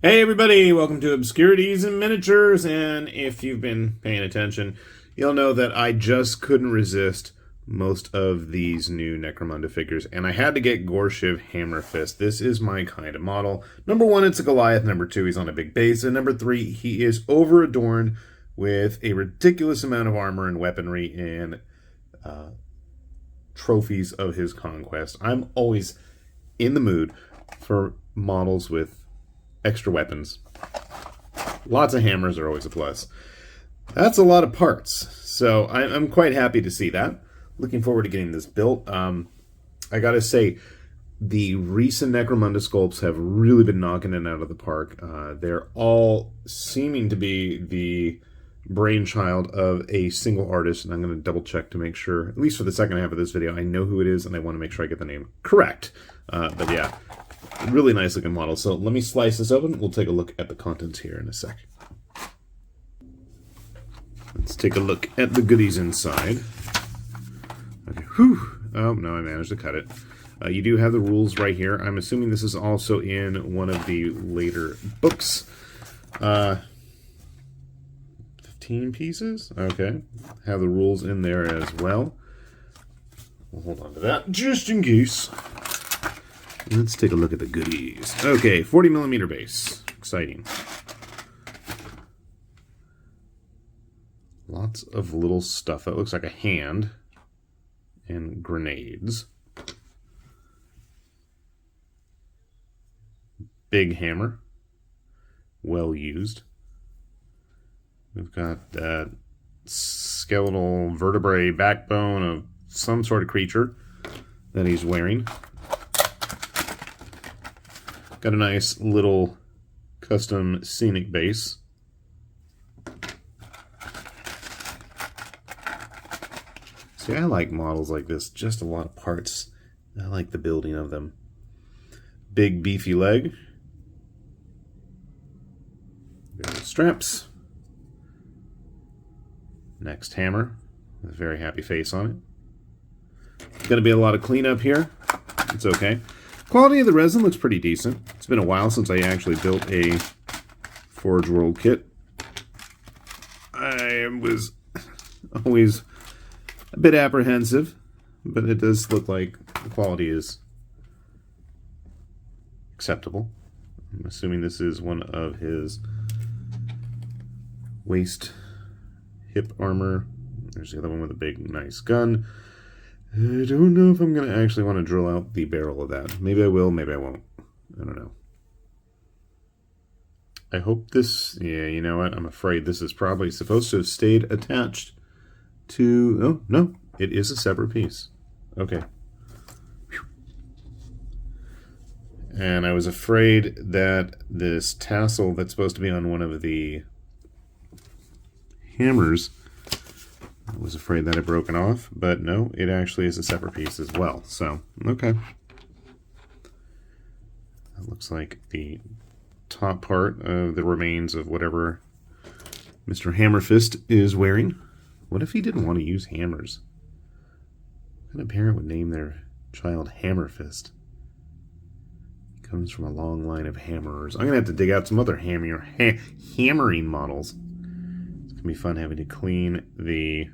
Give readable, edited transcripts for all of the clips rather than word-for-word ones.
Hey everybody, welcome to Obscurities and Miniatures, and if you've been paying attention, you'll know that I just couldn't resist most of these new Necromunda figures, and I had to get Gorshiv Hammerfist. This is my kind of model. Number one, it's a Goliath. Number two, he's on a big base, and number three, he is over-adorned with a ridiculous amount of armor and weaponry and trophies of his conquest. I'm always in the mood for models with extra weapons. Lots of hammers are always a plus. That's a lot of parts, so I'm quite happy to see that. Looking forward to getting this built. I gotta say, the recent Necromunda sculpts have really been knocking it out of the park. They're all seeming to be the brainchild of a single artist, and I'm going to double check to make sure, at least for the second half of this video, I know who it is, and I want to make sure I get the name correct. But yeah, really nice looking model. So let me slice this open. We'll take a look at the contents here in a sec. Let's take a look at the goodies inside. Okay, whew. Oh, no, I managed to cut it. You do have the rules right here. I'm assuming this is also in one of the later books. 15 pieces? Okay. Have the rules in there as well. We'll hold on to that just in case. Let's take a look at the goodies. Okay, 40mm base. Exciting. Lots of little stuff. That looks like a hand. And grenades. Big hammer. Well used. We've got that skeletal vertebrae backbone of some sort of creature that he's wearing. Got a nice little custom scenic base. See, I like models like this. Just a lot of parts. I like the building of them. Big beefy leg. Straps. Next hammer with a very happy face on it. Going to be a lot of cleanup here. It's okay. Quality of the resin looks pretty decent. It's been a while since I actually built a Forge World kit. I was always a bit apprehensive, but it does look like the quality is acceptable. I'm assuming this is one of his waist hip armor. There's the other one with a big, nice gun. I don't know if I'm going to actually want to drill out the barrel of that. Maybe I will, maybe I won't. I don't know. I hope this... Yeah, you know what? I'm afraid this is probably supposed to have stayed attached to... Oh, no. It is a separate piece. Okay. Whew. And I was afraid that this tassel that's supposed to be on one of the hammers... I was afraid that it had broken off, but no, it actually is a separate piece as well. So, okay. That looks like the top part of the remains of whatever Mr. Hammerfist is wearing. What if he didn't want to use hammers? What kind of parent would name their child Hammerfist? He comes from a long line of hammerers. I'm going to have to dig out some other hammering models. It's going to be fun having to clean the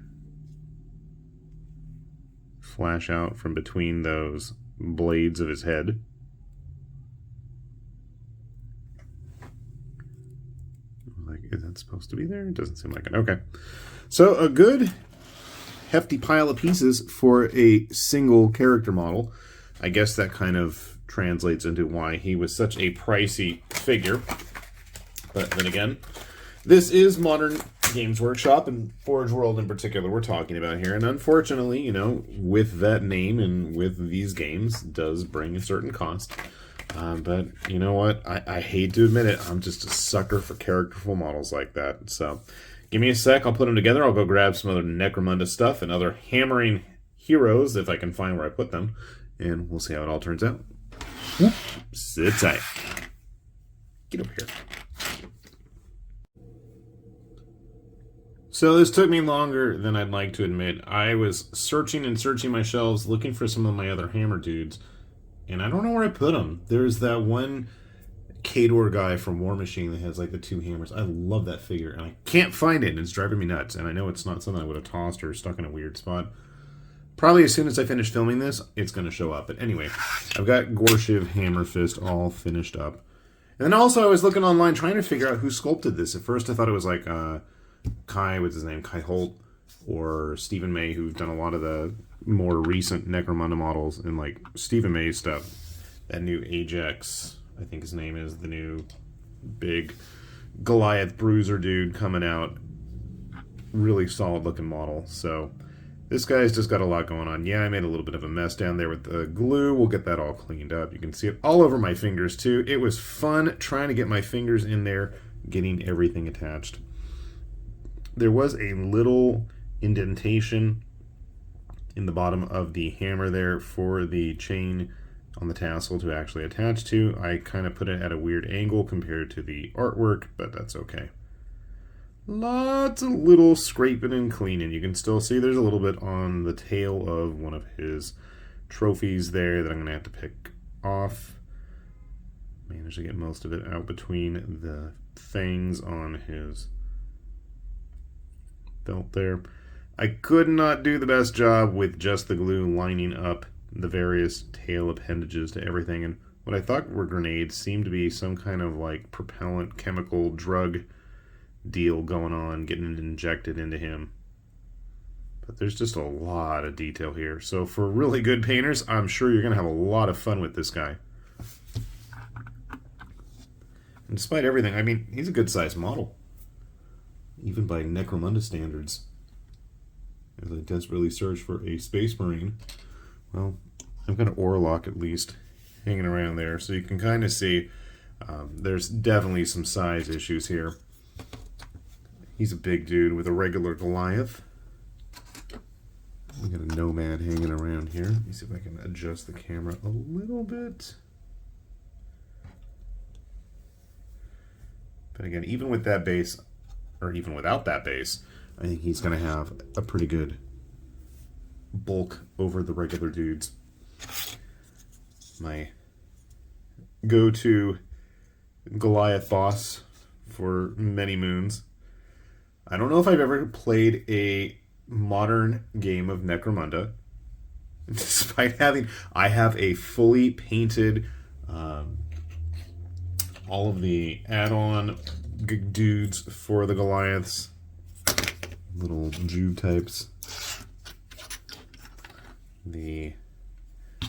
flash out from between those blades of his head. Like, is that supposed to be there? It doesn't seem like it. Okay. So a good hefty pile of pieces for a single character model. I guess that kind of translates into why he was such a pricey figure. But then again, this is modern Games Workshop and Forge World in particular we're talking about here, and unfortunately, you know, with that name and with these games does bring a certain cost. But you know what? I hate to admit it, I'm just a sucker for characterful models like that. So give me a sec, I'll put them together. I'll go grab some other Necromunda stuff and other hammering heroes if I can find where I put them, and we'll see how it all turns out. Sit tight. Get over here. So this took me longer than I'd like to admit. I was searching and searching my shelves, looking for some of my other hammer dudes, and I don't know where I put them. There's that one Khador guy from War Machine that has like the 2 hammers. I love that figure, and I can't find it, and it's driving me nuts. And I know it's not something I would have tossed or stuck in a weird spot. Probably as soon as I finish filming this, it's going to show up. But anyway, I've got Gorshiv Hammerfist all finished up. And then also I was looking online trying to figure out who sculpted this. At first I thought it was like Kai, what's his name, Kai Holt, or Stephen May, who've done a lot of the more recent Necromunda models, and like Stephen May's stuff. That new Ajex, I think his name is, the new big Goliath bruiser dude coming out. Really solid looking model. So this guy's just got a lot going on. Yeah, I made a little bit of a mess down there with the glue. We'll get that all cleaned up. You can see it all over my fingers too. It was fun trying to get my fingers in there, getting everything attached. There was a little indentation in the bottom of the hammer there for the chain on the tassel to actually attach to. I kind of put it at a weird angle compared to the artwork, but that's okay. Lots of little scraping and cleaning. You can still see there's a little bit on the tail of one of his trophies there that I'm going to have to pick off. Managed to get most of it out between the fangs on his belt there. I could not do the best job with just the glue lining up the various tail appendages to everything, and what I thought were grenades seemed to be some kind of like propellant chemical drug deal going on, getting it injected into him. But there's just a lot of detail here. So for really good painters, I'm sure you're going to have a lot of fun with this guy. And despite everything, I mean, he's a good-sized model. Even by Necromunda standards. As I desperately search for a Space Marine. Well, I've got an Orlock at least hanging around there. So you can kind of see there's definitely some size issues here. He's a big dude with a regular Goliath. We got a Nomad hanging around here. Let me see if I can adjust the camera a little bit. But again, even with that base, or even without that base, I think he's going to have a pretty good bulk over the regular dudes. My go-to Goliath boss for many moons. I don't know if I've ever played a modern game of Necromunda, despite having, I have a fully painted, all of the add-on dudes for the Goliaths, little Jew types, the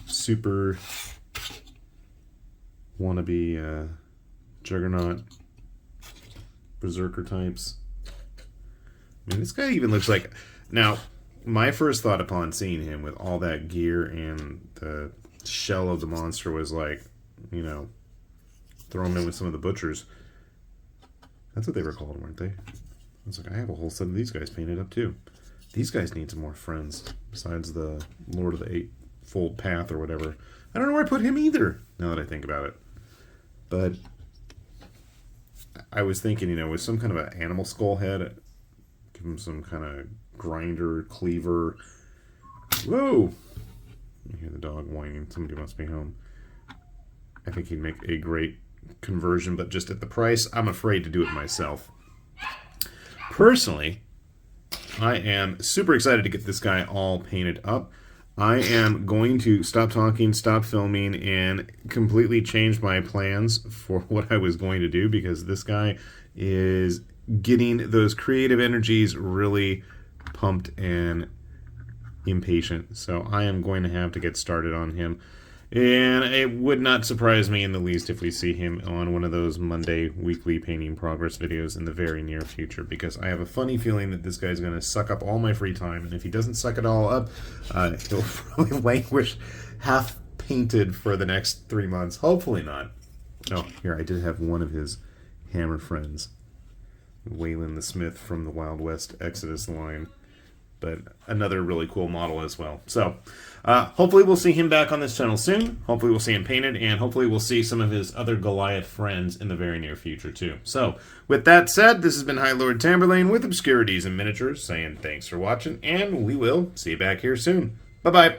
super wannabe Juggernaut Berserker types. I mean, this guy even looks like... Now, my first thought upon seeing him with all that gear and the shell of the monster was like, you know, throw him in with some of the butchers. That's what they were called, weren't they? I was like, I have a whole set of these guys painted up too. These guys need some more friends besides the Lord of the Eightfold Path or whatever. I don't know where I put him either, now that I think about it. But I was thinking, you know, with some kind of an animal skull head... Give him some kind of grinder, cleaver. Whoa! I hear the dog whining. Somebody must be home. I think he'd make a great conversion, but just at the price, I'm afraid to do it myself. Personally, I am super excited to get this guy all painted up. I am going to stop talking, stop filming, and completely change my plans for what I was going to do, because this guy is getting those creative energies really pumped and impatient. So I am going to have to get started on him. And it would not surprise me in the least if we see him on one of those Monday weekly painting progress videos in the very near future, because I have a funny feeling that this guy's going to suck up all my free time, and if he doesn't suck it all up, he'll probably languish half painted for the next 3 months. Hopefully not. Oh, here, I did have one of his hammer friends. Waylon the Smith from the Wild West Exodus line, but another really cool model as well. So hopefully we'll see him back on this channel soon. Hopefully we'll see him painted, and hopefully we'll see some of his other Goliath friends in the very near future too. So with that said, this has been High Lord Tamberlane with Obscurities and Miniatures saying thanks for watching, and we will see you back here soon. Bye-bye.